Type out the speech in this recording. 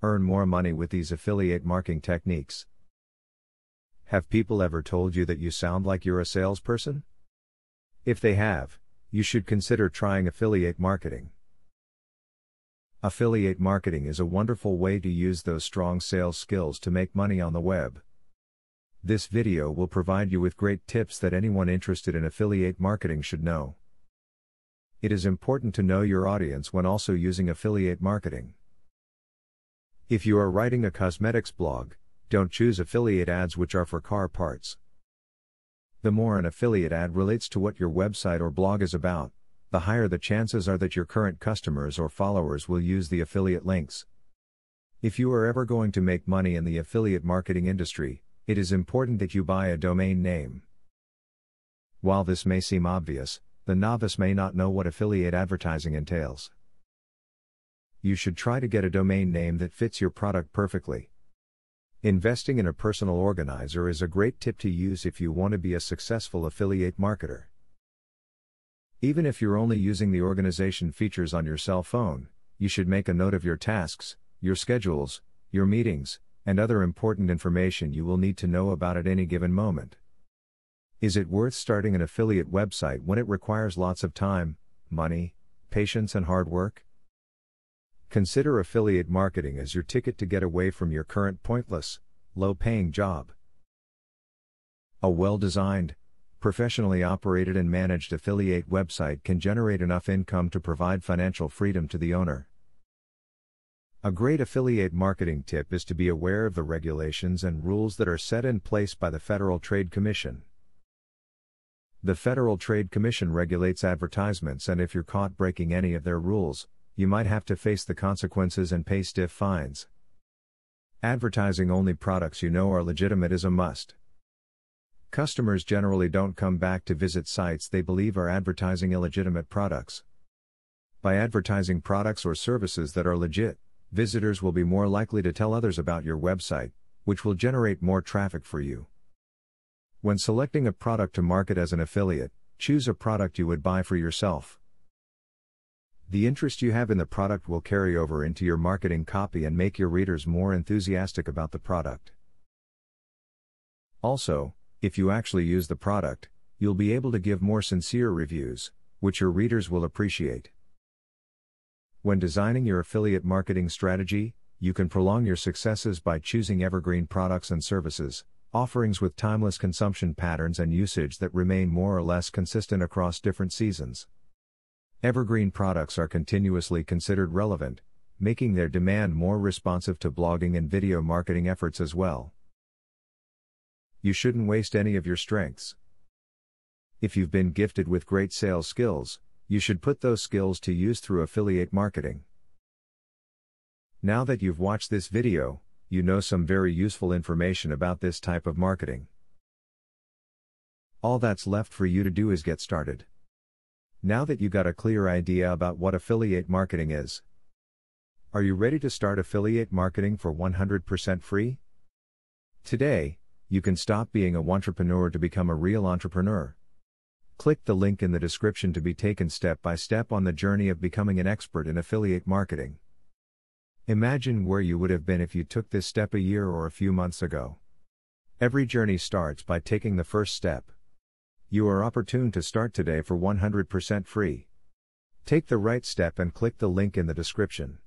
Earn more money with these affiliate marketing techniques. Have people ever told you that you sound like you're a salesperson? If they have, you should consider trying affiliate marketing. Affiliate marketing is a wonderful way to use those strong sales skills to make money on the web. This video will provide you with great tips that anyone interested in affiliate marketing should know. It is important to know your audience when also using affiliate marketing. If you are writing a cosmetics blog, don't choose affiliate ads which are for car parts. The more an affiliate ad relates to what your website or blog is about, the higher the chances are that your current customers or followers will use the affiliate links. If you are ever going to make money in the affiliate marketing industry, it is important that you buy a domain name. While this may seem obvious, the novice may not know what affiliate advertising entails. You should try to get a domain name that fits your product perfectly. Investing in a personal organizer is a great tip to use if you want to be a successful affiliate marketer. Even if you're only using the organization features on your cell phone, you should make a note of your tasks, your schedules, your meetings, and other important information you will need to know about at any given moment. Is it worth starting an affiliate website when it requires lots of time, money, patience, and hard work? Consider affiliate marketing as your ticket to get away from your current pointless, low-paying job. A well-designed, professionally operated and managed affiliate website can generate enough income to provide financial freedom to the owner. A great affiliate marketing tip is to be aware of the regulations and rules that are set in place by the Federal Trade Commission. The Federal Trade Commission regulates advertisements, and if you're caught breaking any of their rules, you might have to face the consequences and pay stiff fines. Advertising only products you know are legitimate is a must. Customers generally don't come back to visit sites they believe are advertising illegitimate products. By advertising products or services that are legit, visitors will be more likely to tell others about your website, which will generate more traffic for you. When selecting a product to market as an affiliate, choose a product you would buy for yourself. The interest you have in the product will carry over into your marketing copy and make your readers more enthusiastic about the product. Also, if you actually use the product, you'll be able to give more sincere reviews, which your readers will appreciate. When designing your affiliate marketing strategy, you can prolong your successes by choosing evergreen products and services, offerings with timeless consumption patterns and usage that remain more or less consistent across different seasons. Evergreen products are continuously considered relevant, making their demand more responsive to blogging and video marketing efforts as well. You shouldn't waste any of your strengths. If you've been gifted with great sales skills, you should put those skills to use through affiliate marketing. Now that you've watched this video, you know some very useful information about this type of marketing. All that's left for you to do is get started. Now that you got a clear idea about what affiliate marketing is, are you ready to start affiliate marketing for 100% free? Today, you can stop being a wantrepreneur to become a real entrepreneur. Click the link in the description to be taken step by step on the journey of becoming an expert in affiliate marketing. Imagine where you would have been if you took this step a year or a few months ago. Every journey starts by taking the first step. You are opportune to start today for 100% free. Take the right step and click the link in the description.